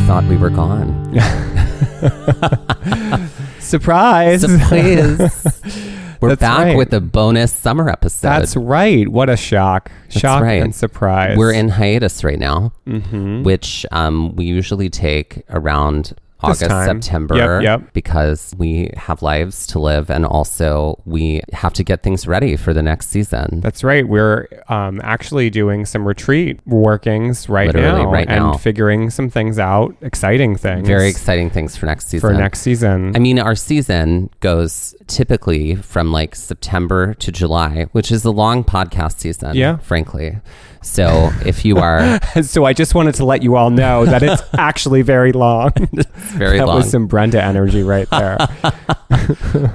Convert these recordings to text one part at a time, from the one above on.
thought we were gone. Surprise. We're back with a bonus summer episode. That's right. What a shock. Shock and surprise. We're in hiatus right now, which we usually take around August, September, because we have lives to live, and also we have to get things ready for the next season. That's right. We're actually doing some retreat workings right now and figuring some things out. Exciting things. Very exciting things for next season. I mean, our season goes typically from like September to July, which is a long podcast season, frankly. So if you are... So I just wanted to let you all know that it's actually very long. Very long. That was some Brenda energy right there.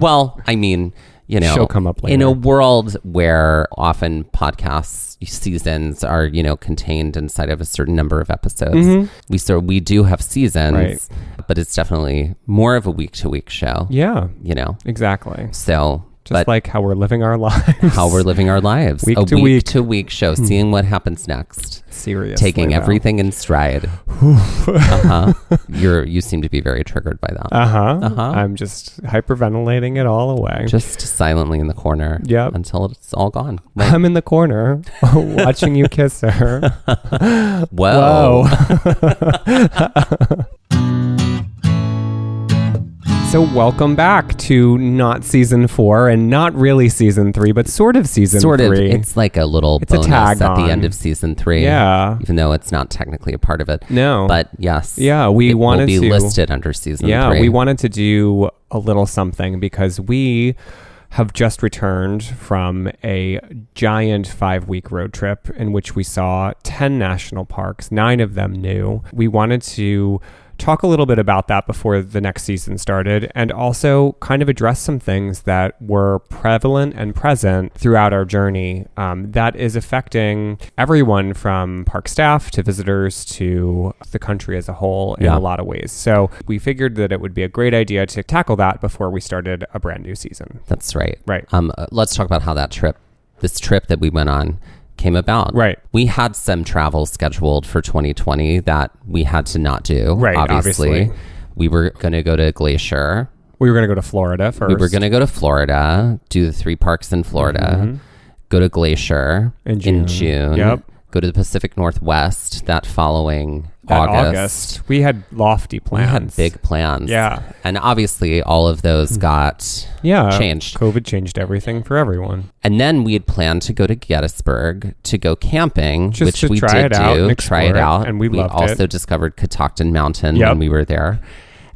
Well, I mean, you know, she'll come up later. In a world where often podcast seasons are, you know, contained inside of a certain number of episodes, we do have seasons, but it's definitely more of a week-to-week show. Yeah. You know? Exactly. So... Just like how we're living our lives. Week to week show, seeing what happens next. Seriously. Taking everything in stride. You seem to be very triggered by that. I'm just hyperventilating it all away. Just silently in the corner. Until it's all gone. Like, I'm in the corner watching you kiss her. Whoa. So welcome back to not season 4 and not really season 3, but sort of season 3. It's like a little bonus at the end of season 3. Yeah. Even though it's not technically a part of it. No. But yes. Yeah, we wanted to... will be listed under season 3. Yeah, we wanted to do a little something because we have just returned from a giant 5-week road trip in which we saw 10 national parks, 9 of them new. We wanted to talk a little bit about that before the next season started, and also kind of address some things that were prevalent and present throughout our journey that is affecting everyone from park staff to visitors to the country as a whole in a lot of ways. So we figured that it would be a great idea to tackle that before we started a brand new season. That's right. Right. Let's talk about how this trip that we went on came about. Right. We had some travel scheduled for 2020 that we had to not do. Right. Obviously. We were going to go to Glacier. We were going to go to Florida first. We were going to go to Florida, do the 3 parks in Florida, go to Glacier in June. Yep. Go to the Pacific Northwest that following August. We had lofty plans. We had big plans. Yeah. And obviously all of those got changed. COVID changed everything for everyone. And then we had planned to go to Gettysburg to go camping, which we try did try it out. And we loved it. We also discovered Catoctin Mountain when we were there.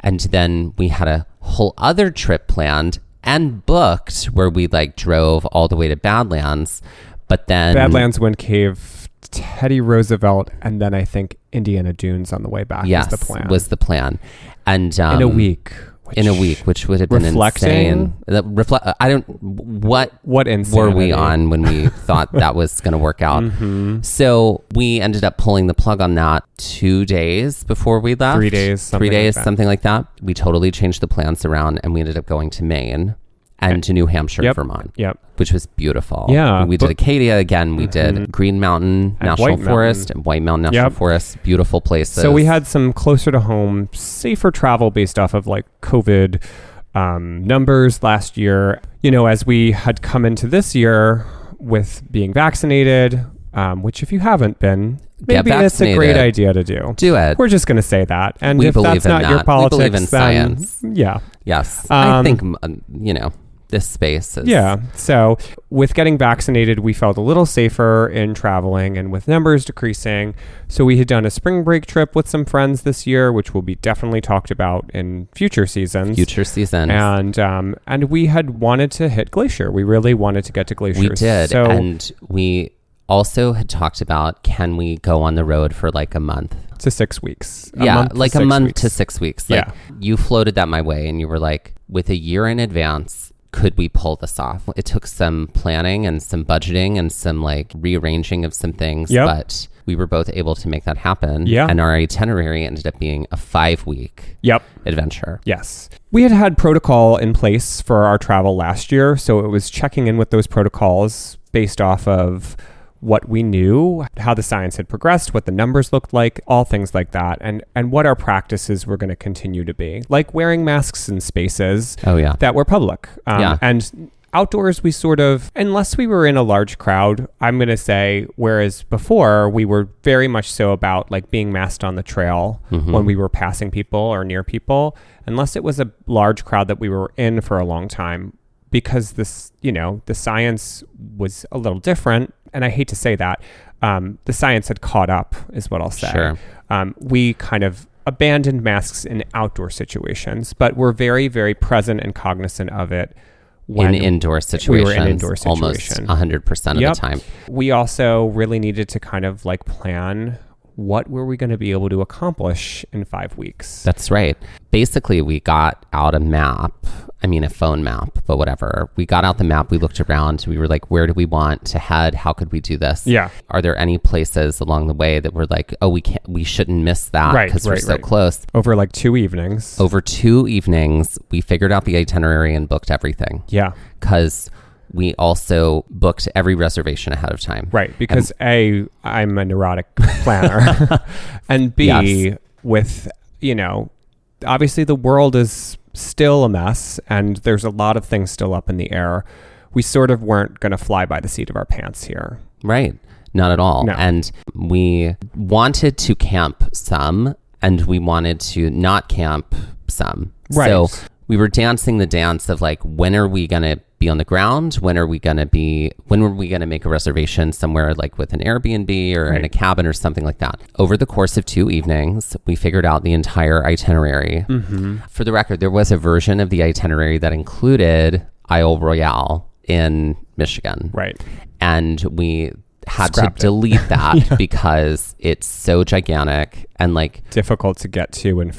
And then we had a whole other trip planned and booked where we like drove all the way to Badlands. But then... Badlands, Wind Cave, Teddy Roosevelt, and then I think Indiana Dunes on the way back was the plan. And in a week, which would have been insane. What insanity were we on when we thought that was going to work out? So we ended up pulling the plug on that 2 days before we left. 3 days, something like that. We totally changed the plans around, and we ended up going to Maine and to New Hampshire, Vermont. Which was beautiful. Yeah. We did Acadia again. We did Green Mountain National Forest and White Mountain National Forest. Beautiful places. So we had some closer to home, safer travel based off of like COVID numbers last year. You know, as we had come into this year with being vaccinated, which if you haven't been, maybe it's a great idea to do. Do it. We're just going to say that. And if that's not your politics, we believe in then science. Yes. I think, this space is... Yeah. So with getting vaccinated, we felt a little safer in traveling and with numbers decreasing. So we had done a spring break trip with some friends this year, which will be definitely talked about in future seasons. And we had wanted to hit Glacier. We really wanted to get to Glacier. We did. And we also had talked about, can we go on the road for like a month? To 6 weeks. A month to 6 weeks. Like, you floated that my way and you were like, with a year in advance, could we pull this off? It took some planning and some budgeting and some like rearranging of some things, but we were both able to make that happen. Yeah. And our itinerary ended up being a 5-week adventure. Yes. We had protocol in place for our travel last year. So it was checking in with those protocols based off of what we knew, how the science had progressed, what the numbers looked like, all things like that, and what our practices were going to continue to be, like wearing masks in spaces that were public. And outdoors, we sort of, unless we were in a large crowd, I'm going to say, whereas before we were very much so about like being masked on the trail when we were passing people or near people, unless it was a large crowd that we were in for a long time, because this, the science was a little different. And I hate to say that, the science had caught up is what I'll say. Sure. We kind of abandoned masks in outdoor situations, but we're very, very present and cognizant of it when in indoor situations, we were in indoor situations. Almost 100% of the time. We also really needed to kind of like plan what were we going to be able to accomplish in 5 weeks. That's right. Basically, we got out a map. I mean, a phone map, but whatever. We got out the map. We looked around. We were like, where do we want to head? How could we do this? Yeah. Are there any places along the way that we're like, oh, we shouldn't miss that because we're so close? Over like 2 evenings. Over 2 evenings, we figured out the itinerary and booked everything. Yeah. Because we also booked every reservation ahead of time. Right. Because I'm a neurotic planner. And B, with, obviously the world is still a mess and there's a lot of things still up in the air. We sort of weren't going to fly by the seat of our pants here. Right. Not at all. No. And we wanted to camp some and we wanted to not camp some. Right. So we were dancing the dance of like, when are we going to be on the ground? When were we going to make a reservation somewhere like with an Airbnb or in a cabin or something like that? Over the course of 2 evenings, we figured out the entire itinerary. For the record, there was a version of the itinerary that included Isle Royale in Michigan. Right. And we had Scrapped to delete that because it's so gigantic and like difficult to get to and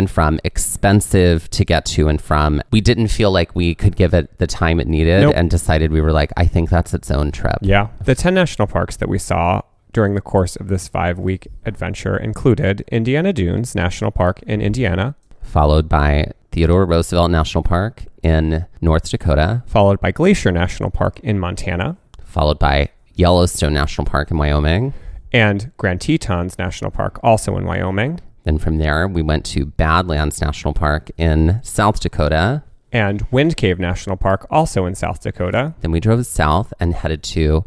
from, expensive to get to and from. We didn't feel like we could give it the time it needed and decided we were like, I think that's its own trip. Yeah. The 10 national parks that we saw during the course of this 5-week adventure included Indiana Dunes National Park in Indiana, followed by Theodore Roosevelt National Park in North Dakota, followed by Glacier National Park in Montana, followed by Yellowstone National Park in Wyoming, and Grand Tetons National Park, also in Wyoming. Then from there, we went to Badlands National Park in South Dakota. And Wind Cave National Park, also in South Dakota. Then we drove south and headed to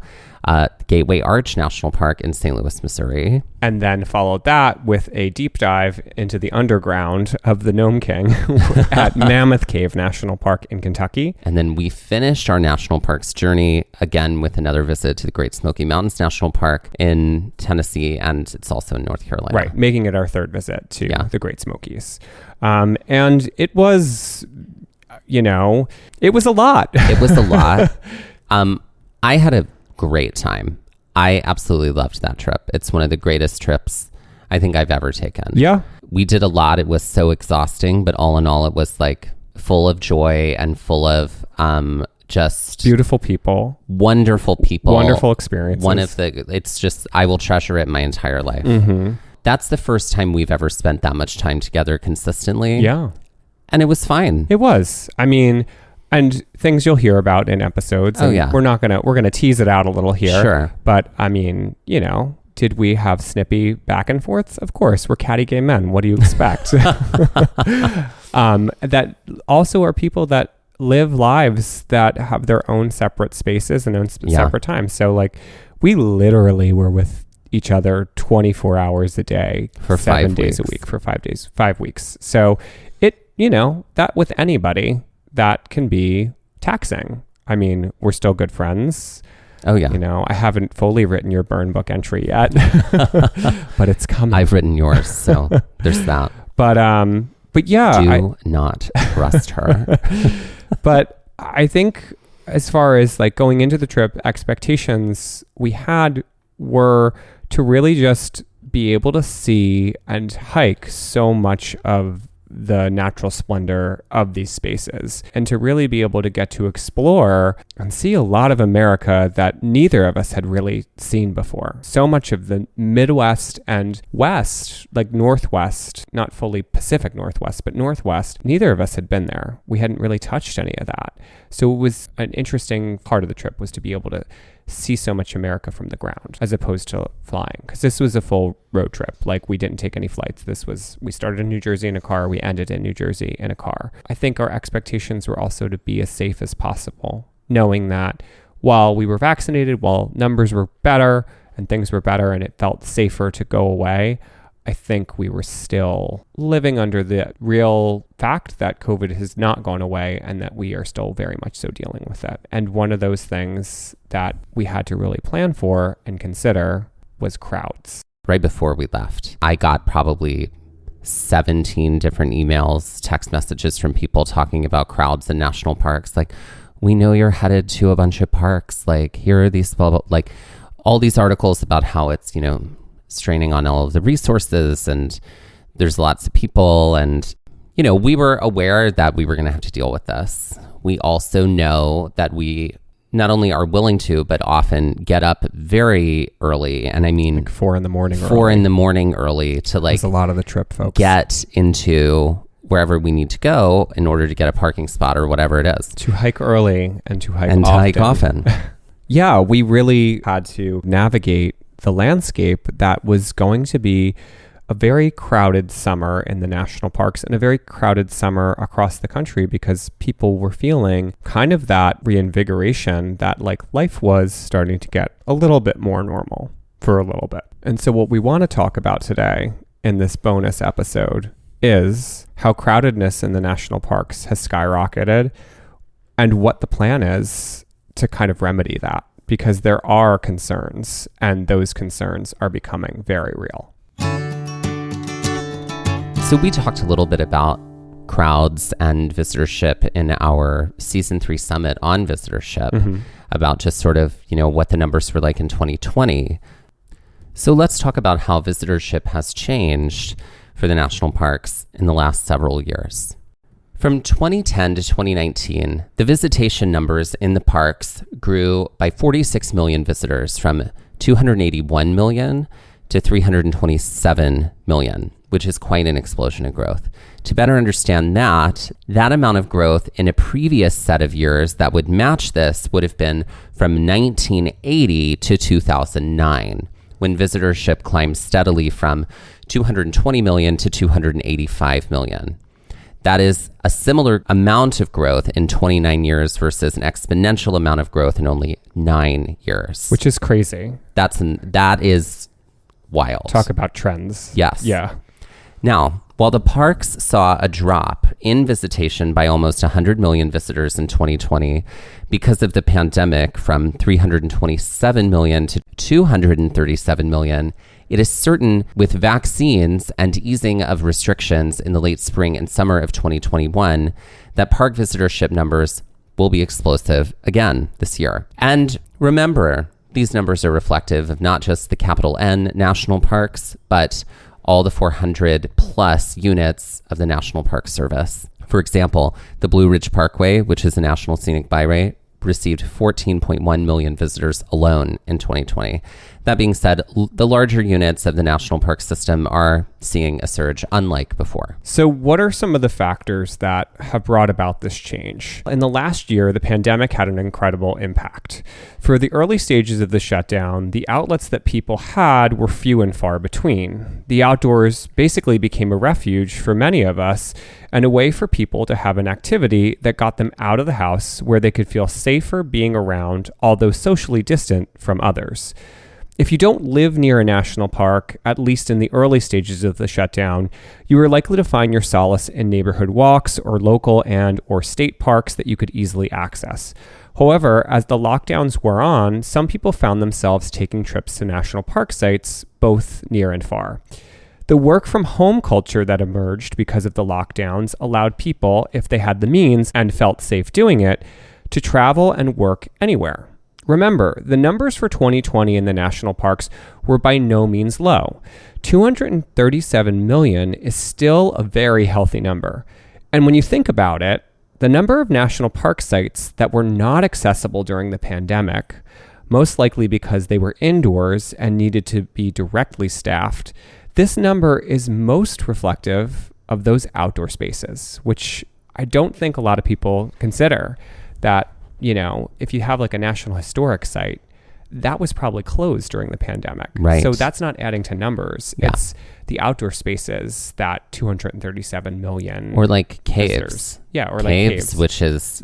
Gateway Arch National Park in St. Louis, Missouri. And then followed that with a deep dive into the underground of the Gnome King at Mammoth Cave National Park in Kentucky. And then we finished our national parks journey again with another visit to the Great Smoky Mountains National Park in Tennessee, and it's also in North Carolina. Right, making it our third visit to the Great Smokies. And it was, it was a lot. It was a lot. I had a great time. I absolutely loved that trip. It's one of the greatest trips I think I've ever taken. Yeah. We did a lot. It was so exhausting, but all in all, it was like full of joy and full of just beautiful people, wonderful experiences. It's just, I will treasure it my entire life. Mm-hmm. That's the first time we've ever spent that much time together consistently. Yeah. And it was fine. It was. I mean, and things you'll hear about in episodes. Oh, yeah. We're going to tease it out a little here. Sure. But I mean, did we have snippy back and forths? Of course. We're catty gay men. What do you expect? That also are people that live lives that have their own separate spaces and own separate times. So like we literally were with each other 24 hours a day for 7 days a week for 5 weeks. So it, that with anybody, that can be taxing. I mean, we're still good friends. Oh, yeah. I haven't fully written your burn book entry yet, but it's coming. I've written yours, so there's that. But yeah. Do not trust her. But I think as far as like going into the trip, expectations we had were to really just be able to see and hike so much of the natural splendor of these spaces and to really be able to get to explore and see a lot of America that neither of us had really seen before. So much of the Midwest and West, like Northwest, not fully Pacific Northwest, but Northwest, neither of us had been there. We hadn't really touched any of that. So it was an interesting part of the trip was to be able to see so much America from the ground as opposed to flying. Because this was a full road trip. Like, we didn't take any flights. We started in New Jersey in a car. We ended in New Jersey in a car. I think our expectations were also to be as safe as possible, knowing that while we were vaccinated, while numbers were better and things were better and it felt safer to go away, I think we were still living under the real fact that COVID has not gone away and that we are still very much so dealing with it. And one of those things that we had to really plan for and consider was crowds. Right before we left, I got probably 17 different emails, text messages from people talking about crowds in national parks. Like, we know you're headed to a bunch of parks. Like, here are these, blah, blah, like all these articles about how it's, straining on all of the resources and there's lots of people. And, we were aware that we were going to have to deal with this. We also know that we not only are willing to, but often get up very early. And I mean, like 4 a.m. early. 4 a.m. early to That's a lot of the trip, folks. Get into wherever we need to go in order to get a parking spot or whatever it is. To hike early and to hike and often. To hike often. Yeah, we really had to navigate the landscape that was going to be a very crowded summer in the national parks and a very crowded summer across the country because people were feeling kind of that reinvigoration that like life was starting to get a little bit more normal for a little bit. And so what we want to talk about today in this bonus episode is how crowdedness in the national parks has skyrocketed and what the plan is to kind of remedy that. Because there are concerns, and those concerns are becoming very real. So we talked a little bit about crowds and visitorship in our season 3 summit on visitorship, about just sort of, what the numbers were like in 2020. So let's talk about how visitorship has changed for the national parks in the last several years. From 2010 to 2019, the visitation numbers in the parks grew by 46 million visitors, from 281 million to 327 million, which is quite an explosion in growth. To better understand that amount of growth in a previous set of years that would match this would have been from 1980 to 2009, when visitorship climbed steadily from 220 million to 285 million. That is a similar amount of growth in 29 years versus an exponential amount of growth in only 9 years. Which is crazy. That is wild. Talk about trends. Yes. Yeah. Now, while the parks saw a drop in visitation by almost 100 million visitors in 2020 because of the pandemic, from 327 million to 237 million, it is certain with vaccines and easing of restrictions in the late spring and summer of 2021 that park visitorship numbers will be explosive again this year. And remember, these numbers are reflective of not just the capital N national parks, but all the 400 plus units of the National Park Service. For example, the Blue Ridge Parkway, which is a National Scenic Byway, received 14.1 million visitors alone in 2020. That being said, the larger units of the national park system are seeing a surge unlike before. So what are some of the factors that have brought about this change? In the last year, the pandemic had an incredible impact. For the early stages of the shutdown, the outlets that people had were few and far between. The outdoors basically became a refuge for many of us and a way for people to have an activity that got them out of the house where they could feel safer being around, although socially distant from others. If you don't live near a national park, at least in the early stages of the shutdown, you are likely to find your solace in neighborhood walks or local or state parks that you could easily access. However, as the lockdowns wore on, some people found themselves taking trips to national park sites, both near and far. The work from home culture that emerged because of the lockdowns allowed people, if they had the means and felt safe doing it, to travel and work anywhere. Remember, the numbers for 2020 in the national parks were by no means low. 237 million is still a very healthy number. And when you think about it, the number of national park sites that were not accessible during the pandemic, most likely because they were indoors and needed to be directly staffed, this number is most reflective of those outdoor spaces, which I don't think a lot of people consider. That, if you have like a National Historic Site, that was probably closed during the pandemic. Right. So that's not adding to numbers. Yeah. It's the outdoor spaces, that 237 million. Or like caves. Visitors. Yeah, or caves, like caves. Which is,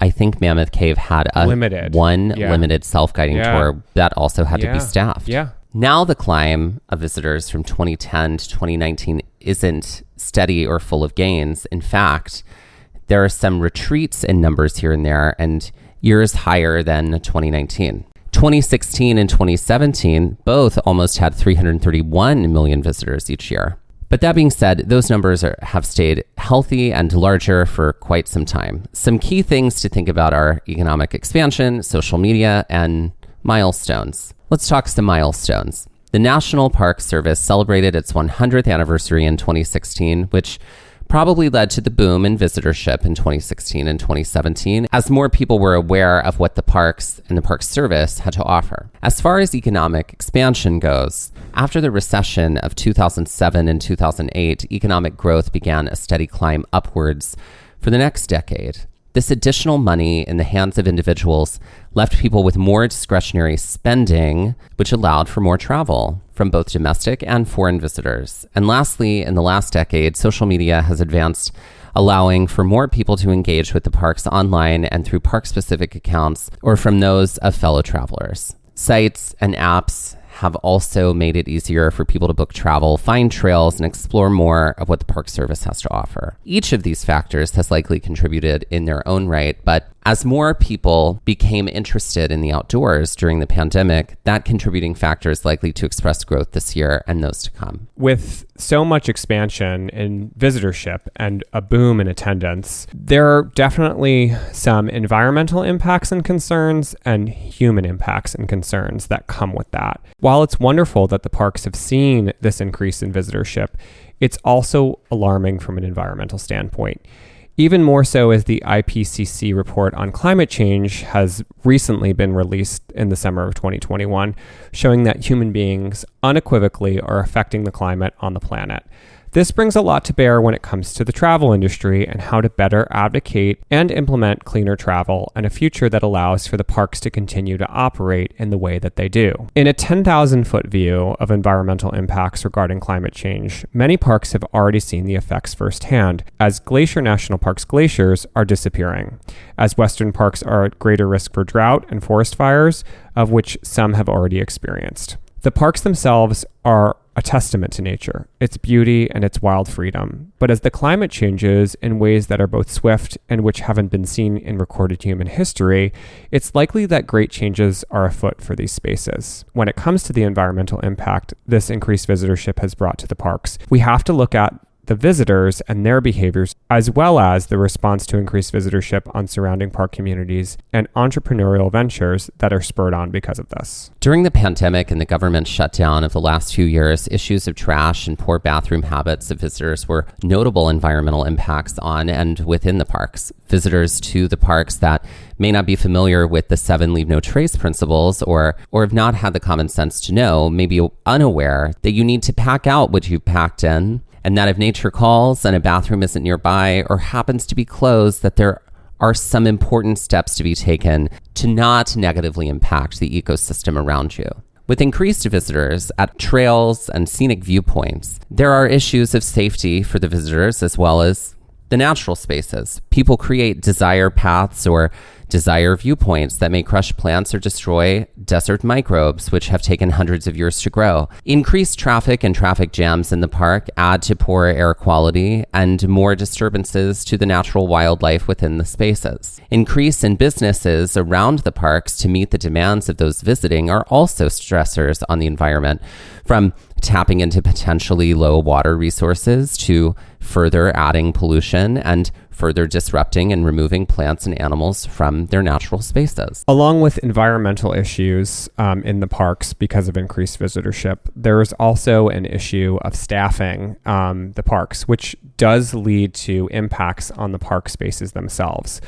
I think Mammoth Cave had a limited self-guiding tour that also had to be staffed. Yeah. Now the climb of visitors from 2010 to 2019 isn't steady or full of gains. In fact, there are some retreats in numbers here and there, and years higher than 2019. 2016 and 2017 both almost had 331 million visitors each year. But that being said, those numbers have stayed healthy and larger for quite some time. Some key things to think about are economic expansion, social media, and milestones. Let's talk some milestones. The National Park Service celebrated its 100th anniversary in 2016, which probably led to the boom in visitorship in 2016 and 2017, as more people were aware of what the parks and the Park Service had to offer. As far as economic expansion goes, after the recession of 2007 and 2008, economic growth began a steady climb upwards for the next decade. This additional money in the hands of individuals left people with more discretionary spending, which allowed for more travel from both domestic and foreign visitors. And lastly, in the last decade, social media has advanced, allowing for more people to engage with the parks online and through park-specific accounts or from those of fellow travelers. Sites and apps have also made it easier for people to book travel, find trails, and explore more of what the Park Service has to offer. Each of these factors has likely contributed in their own right, but as more people became interested in the outdoors during the pandemic, that contributing factor is likely to express growth this year and those to come. With so much expansion in visitorship and a boom in attendance, there are definitely some environmental impacts and concerns and human impacts and concerns that come with that. While it's wonderful that the parks have seen this increase in visitorship, it's also alarming from an environmental standpoint. Even more so as the IPCC report on climate change has recently been released in the summer of 2021, showing that human beings unequivocally are affecting the climate on the planet. This brings a lot to bear when it comes to the travel industry and how to better advocate and implement cleaner travel and a future that allows for the parks to continue to operate in the way that they do. In a 10,000-foot view of environmental impacts regarding climate change, many parks have already seen the effects firsthand, as Glacier National Park's glaciers are disappearing, as Western parks are at greater risk for drought and forest fires, of which some have already experienced. The parks themselves are a testament to nature, its beauty and its wild freedom. But as the climate changes in ways that are both swift and which haven't been seen in recorded human history, it's likely that great changes are afoot for these spaces. When it comes to the environmental impact this increased visitorship has brought to the parks, we have to look at the visitors and their behaviors, as well as the response to increased visitorship on surrounding park communities and entrepreneurial ventures that are spurred on because of this. During the pandemic and the government shutdown of the last few years, issues of trash and poor bathroom habits of visitors were notable environmental impacts on and within the parks. Visitors to the parks that may not be familiar with the 7 Leave No Trace principles or have not had the common sense to know, may be unaware that you need to pack out what you've packed in, and that if nature calls and a bathroom isn't nearby or happens to be closed, that there are some important steps to be taken to not negatively impact the ecosystem around you. With increased visitors at trails and scenic viewpoints, there are issues of safety for the visitors as well as the natural spaces. People create desire paths or desire viewpoints that may crush plants or destroy desert microbes, which have taken hundreds of years to grow. Increased traffic and traffic jams in the park add to poor air quality and more disturbances to the natural wildlife within the spaces. Increase in businesses around the parks to meet the demands of those visiting are also stressors on the environment, from tapping into potentially low water resources to further adding pollution and further disrupting and removing plants and animals from their natural spaces. Along with environmental issues in the parks because of increased visitorship, there is also an issue of staffing the parks, which does lead to impacts on the park spaces themselves.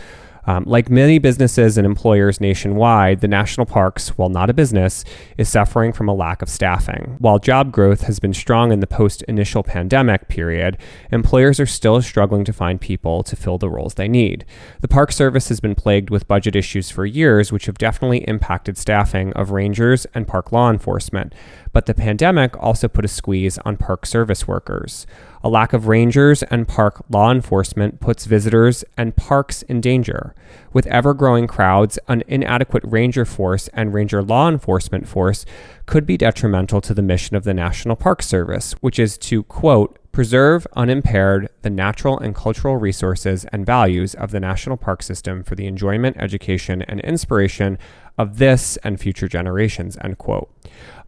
Like many businesses and employers nationwide, the national parks, while not a business, is suffering from a lack of staffing. While job growth has been strong in the post-initial pandemic period, employers are still struggling to find people to fill the roles they need. The Park Service has been plagued with budget issues for years, which have definitely impacted staffing of rangers and park law enforcement. But the pandemic also put a squeeze on Park Service workers. A lack of rangers and park law enforcement puts visitors and parks in danger. With ever-growing crowds, an inadequate ranger force and ranger law enforcement force could be detrimental to the mission of the National Park Service, which is to, quote, preserve unimpaired the natural and cultural resources and values of the national park system for the enjoyment, education, and inspiration of this and future generations, end quote.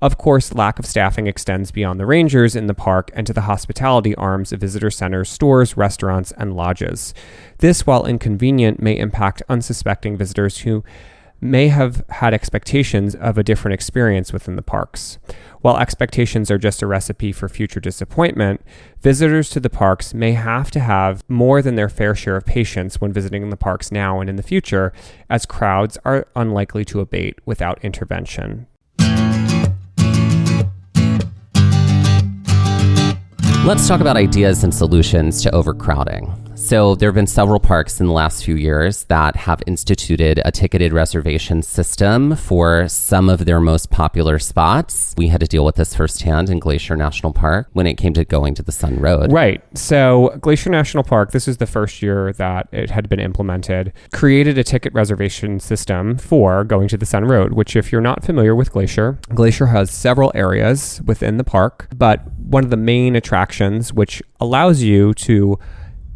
Of course, lack of staffing extends beyond the rangers in the park and to the hospitality arms of visitor centers, stores, restaurants, and lodges. This, while inconvenient, may impact unsuspecting visitors who may have had expectations of a different experience within the parks. While expectations are just a recipe for future disappointment, visitors to the parks may have to have more than their fair share of patience when visiting the parks now and in the future, as crowds are unlikely to abate without intervention. Let's talk about ideas and solutions to overcrowding. So there have been several parks in the last few years that have instituted a ticketed reservation system for some of their most popular spots. We had to deal with this firsthand in Glacier National Park when it came to going to the Sun Road. Right. So Glacier National Park, this is the first year that it had been implemented, created a ticket reservation system for going to the Sun Road, which if you're not familiar with Glacier, Glacier has several areas within the park, but one of the main attractions which allows you to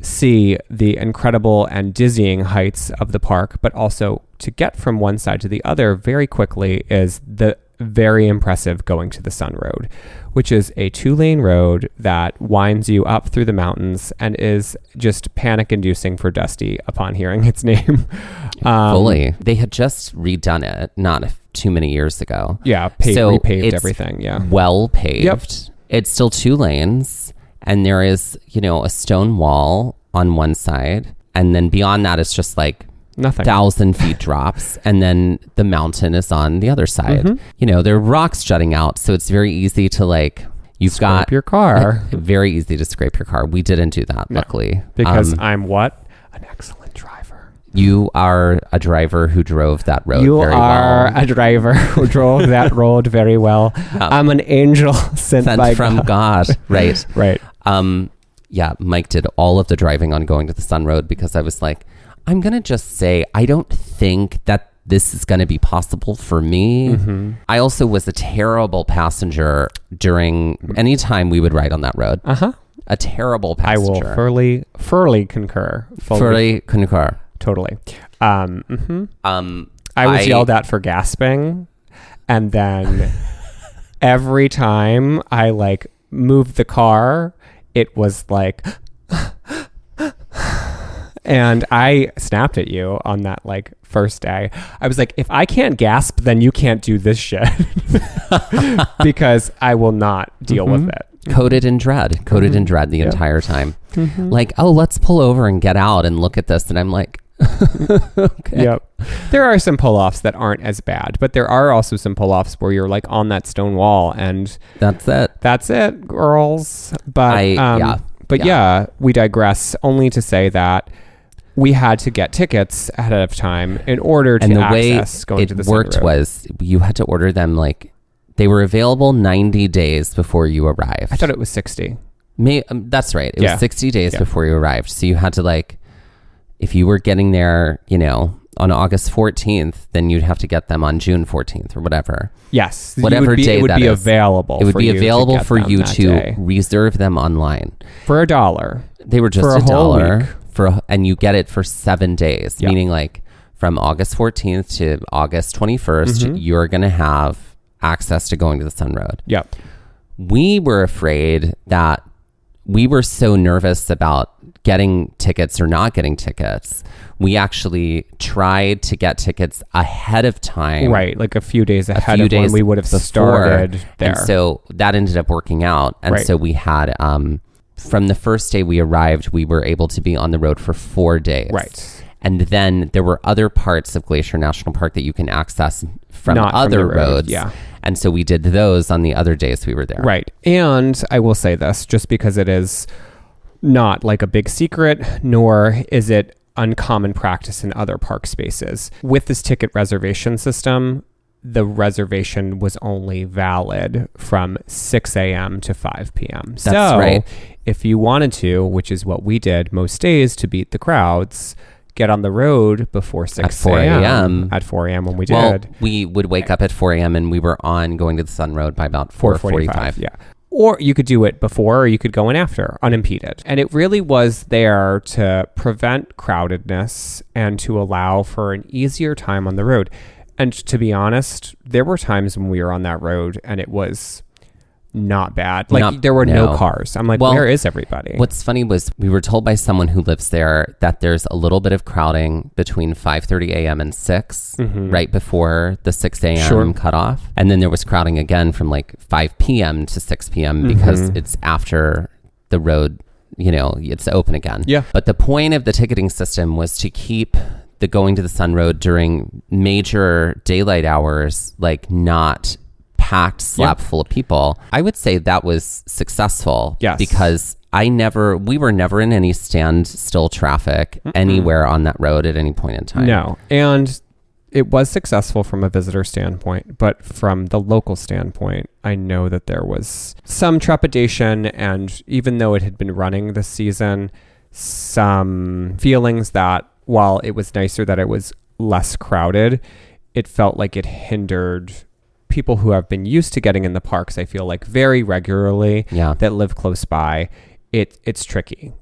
see the incredible and dizzying heights of the park, but also to get from one side to the other very quickly is the very impressive going to the Sun Road, which is a 2-lane road that winds you up through the mountains and is just panic-inducing for Dusty upon hearing its name. Fully. They had just redone it not too many years ago. Yeah, repaved everything. Yeah, well paved. Yep. It's still 2 lanes. And there is, a stone wall on one side. And then beyond that, it's just like nothing. 1,000 feet drops. And then the mountain is on the other side. Mm-hmm. There are rocks jutting out. So it's very easy to scrape your car. Very easy to scrape your car. We didn't do that, luckily. Because I'm what? An excellent driver. You are a driver who drove that road very well. You are a driver who drove that road very well. I'm an angel sent by from God. Right. Right. Yeah, Mike did all of the driving on going to the Sun Road because I was like, I'm going to just say, I don't think that this is going to be possible for me. Mm-hmm. I also was a terrible passenger during any time we would ride on that road. Uh-huh. A terrible passenger. I will fully concur. Fully concur. Totally. I was yelled at for gasping, and then every time I moved the car, it was like, and I snapped at you on that first day. I was like, if I can't gasp, then you can't do this shit because I will not deal with it. Coated in dread the entire time. Mm-hmm. Let's pull over and get out and look at this. And I'm like, okay. Yep. There are some pull-offs that aren't as bad, but there are also some pull-offs where you're on that stone wall and that's it, girls. But we digress, only to say that we had to get tickets ahead of time in order to access going to the Sun Road. And the way it worked was you had to order them they were available 90 days before you arrived. I thought it was 60. That's right. It was 60 days before you arrived. So you had to if you were getting there, on August 14th, then you'd have to get them on June 14th or whatever. Yes. Whatever day it would that be is. available. It would be available for you to day. reserve them online. For $1. They were just for $1 and you get it for 7 days, meaning from August 14th to August 21st, you're going to have access to going to the Sun Road. Yep. We were afraid that we were so nervous about getting tickets or not getting tickets. We actually tried to get tickets ahead of time. Right, a few days ahead of when we would have started there. And so that ended up working out. And so we had, from the first day we arrived, we were able to be on the road for 4 days. Right. And then there were other parts of Glacier National Park that you can access from other roads. Yeah. And so we did those on the other days we were there. Right. And I will say this, just because it is not like a big secret, nor is it uncommon practice in other park spaces. With this ticket reservation system, the reservation was only valid from 6 a.m. to 5 p.m. That's right. If you wanted to, which is what we did most days to beat the crowds, get on the road before 6 at 4 a.m. At 4 a.m. when we did. Well, we would wake up at 4 a.m. and we were on going to the Sun Road by about 4:45. Yeah. Or you could do it before, or you could go in after, unimpeded. And it really was there to prevent crowdedness and to allow for an easier time on the road. And to be honest, there were times when we were on that road and it was not bad. Like there were no cars. I'm like, where is everybody? What's funny was we were told by someone who lives there that there's a little bit of crowding between 5:30 a.m. and 6, right before the 6 a.m. cutoff. And then there was crowding again from like 5 p.m. to 6 p.m. because it's after the road, it's open again. Yeah. But the point of the ticketing system was to keep the going to the Sun Road during major daylight hours, like not packed slap full of people. I would say that was successful. Yes. Because we were never in any standstill traffic anywhere on that road at any point in time. No. And it was successful from a visitor standpoint, but from the local standpoint, I know that there was some trepidation, and even though it had been running this season, some feelings that while it was nicer that it was less crowded, it felt like it hindered people who have been used to getting in the parks, I feel like very regularly, that live close by. It's tricky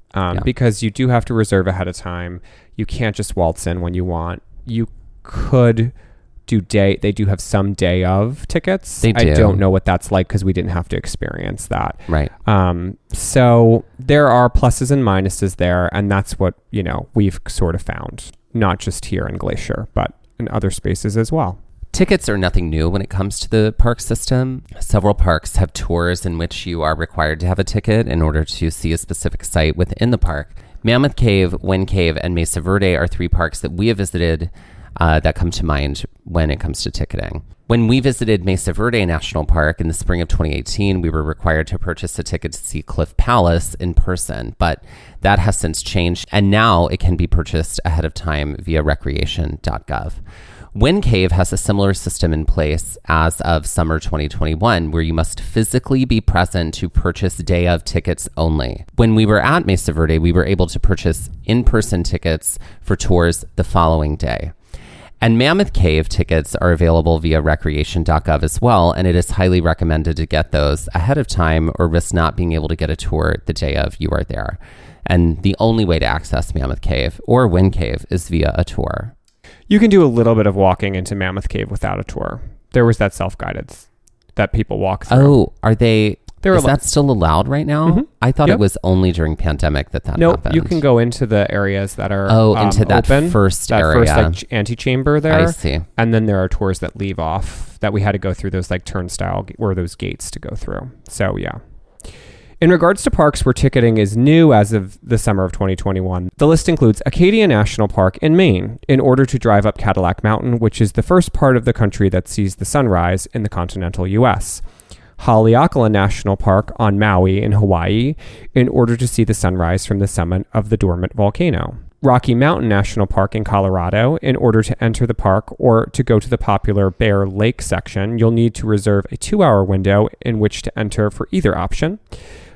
because you do have to reserve ahead of time. You can't just waltz in when you want. You could they do have some day of tickets. They do. I don't know what that's like because we didn't have to experience that. Right. So there are pluses and minuses there, and that's what, we've sort of found, not just here in Glacier, but in other spaces as well. Tickets are nothing new when it comes to the park system. Several parks have tours in which you are required to have a ticket in order to see a specific site within the park. Mammoth Cave, Wind Cave, and Mesa Verde are 3 parks that we have visited that come to mind when it comes to ticketing. When we visited Mesa Verde National Park in the spring of 2018, we were required to purchase a ticket to see Cliff Palace in person, but that has since changed, and now it can be purchased ahead of time via recreation.gov. Wind Cave has a similar system in place as of summer 2021, where you must physically be present to purchase day of tickets only. When we were at Mesa Verde, we were able to purchase in-person tickets for tours the following day. And Mammoth Cave tickets are available via recreation.gov as well, and it is highly recommended to get those ahead of time or risk not being able to get a tour the day of you are there. And the only way to access Mammoth Cave or Wind Cave is via a tour. You can do a little bit of walking into Mammoth Cave without a tour. There was that self-guided that people walk through. Oh, are they... Is that still allowed right now? Mm-hmm. I thought it was only during pandemic that happened. You can go into the areas that are into that open, first area. That first antechamber there. I see. And then there are tours that leave off that we had to go through those turnstile or those gates to go through. So yeah. In regards to parks where ticketing is new as of the summer of 2021, the list includes Acadia National Park in Maine, in order to drive up Cadillac Mountain, which is the first part of the country that sees the sunrise in the continental U.S. Haleakala National Park on Maui in Hawaii, in order to see the sunrise from the summit of the dormant volcano. Rocky Mountain National Park in Colorado. In order to enter the park or to go to the popular Bear Lake section, you'll need to reserve a 2-hour window in which to enter for either option.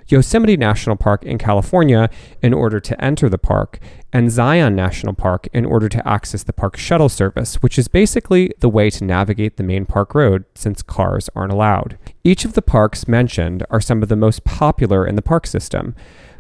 Yosemite National Park in California in order to enter the park, and Zion National Park in order to access the park shuttle service, which is basically the way to navigate the main park road since cars aren't allowed. Each of the parks mentioned are some of the most popular in the park system,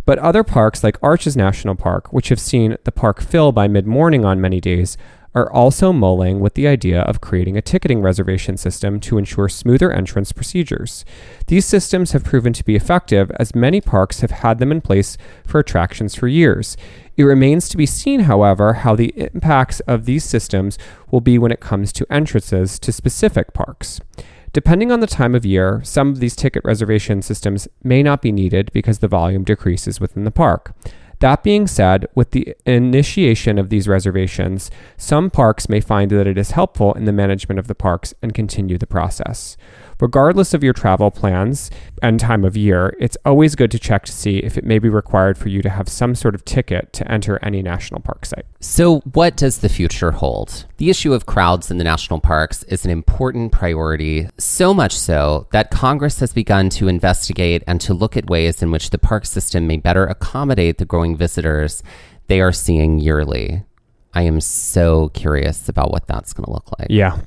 but other parks like Arches National Park, which have seen the park fill by mid-morning on many days, are also mulling with the idea of creating a ticketing reservation system to ensure smoother entrance procedures. These systems have proven to be effective, as many parks have had them in place for attractions for years. It remains to be seen, however, how the impacts of these systems will be when it comes to entrances to specific parks. Depending on the time of year, some of these ticket reservation systems may not be needed because the volume decreases within the park. That being said, with the initiation of these reservations, some parks may find that it is helpful in the management of the parks and continue the process. Regardless of your travel plans and time of year, it's always good to check to see if it may be required for you to have some sort of ticket to enter any national park site. So what does the future hold? The issue of crowds in the national parks is an important priority, so much so that Congress has begun to investigate and to look at ways in which the park system may better accommodate the growing visitors they are seeing yearly. I am so curious about what that's going to look like. Yeah.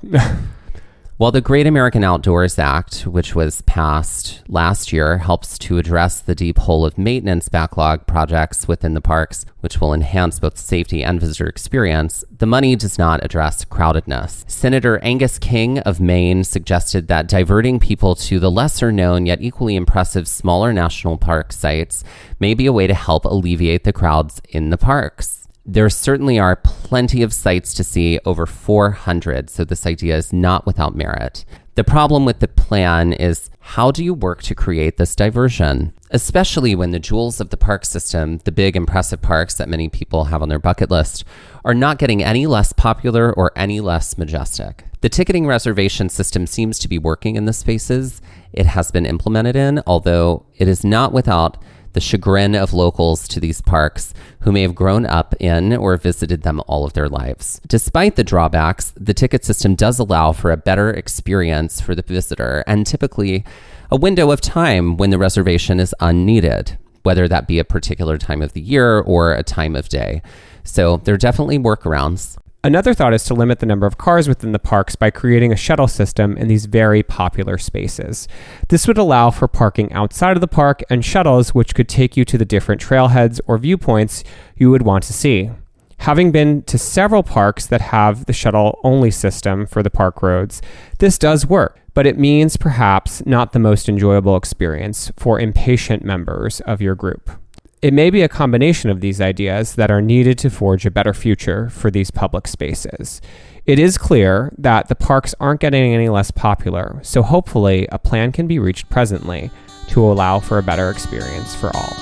While the Great American Outdoors Act, which was passed last year, helps to address the deep hole of maintenance backlog projects within the parks, which will enhance both safety and visitor experience, the money does not address crowdedness. Senator Angus King of Maine suggested that diverting people to the lesser known yet equally impressive smaller national park sites may be a way to help alleviate the crowds in the parks. There certainly are plenty of sites to see, over 400, so this idea is not without merit. The problem with the plan is, how do you work to create this diversion? Especially when the jewels of the park system, the big impressive parks that many people have on their bucket list, are not getting any less popular or any less majestic. The ticketing reservation system seems to be working in the spaces it has been implemented in, although it is not without the chagrin of locals to these parks who may have grown up in or visited them all of their lives. Despite the drawbacks, the ticket system does allow for a better experience for the visitor and typically a window of time when the reservation is unneeded, whether that be a particular time of the year or a time of day. So there are definitely workarounds. Another thought is to limit the number of cars within the parks by creating a shuttle system in these very popular spaces. This would allow for parking outside of the park and shuttles which could take you to the different trailheads or viewpoints you would want to see. Having been to several parks that have the shuttle-only system for the park roads, this does work, but it means perhaps not the most enjoyable experience for impatient members of your group. It may be a combination of these ideas that are needed to forge a better future for these public spaces. It is clear that the parks aren't getting any less popular, so hopefully a plan can be reached presently to allow for a better experience for all.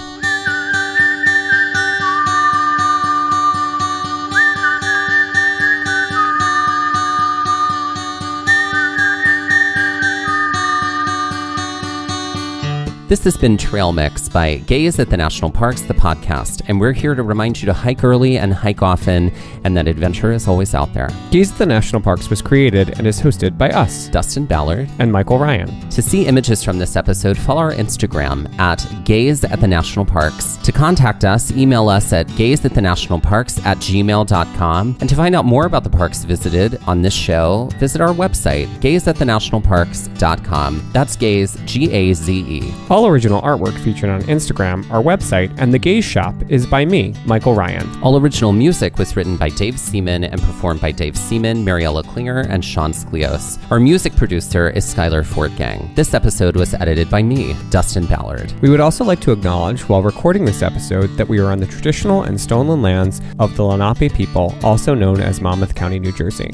This has been Trail Mix by Gaze at the National Parks, the podcast, and we're here to remind you to hike early and hike often, and that adventure is always out there. Gaze at the National Parks was created and is hosted by us, Dustin Ballard and Michael Ryan. To see images from this episode, follow our Instagram at Gaze at the National Parks. To contact us, email us at gazeatthenationalparks@gmail.com. And to find out more about the parks visited on this show, visit our website, gazeatthenationalparks.com. That's Gaze, G-A-Z-E. All original artwork featured on Instagram, our website, and the Gaze Shop is by me, Michael Ryan. All original music was written by Dave Seaman and performed by Dave Seaman, Mariella Klinger, and Sean Sklios. Our music producer is Skyler Fortgang. This episode was edited by me, Dustin Ballard. We would also like to acknowledge, while recording this episode, that we are on the traditional and stolen lands of the Lenape people, also known as Monmouth County, New Jersey.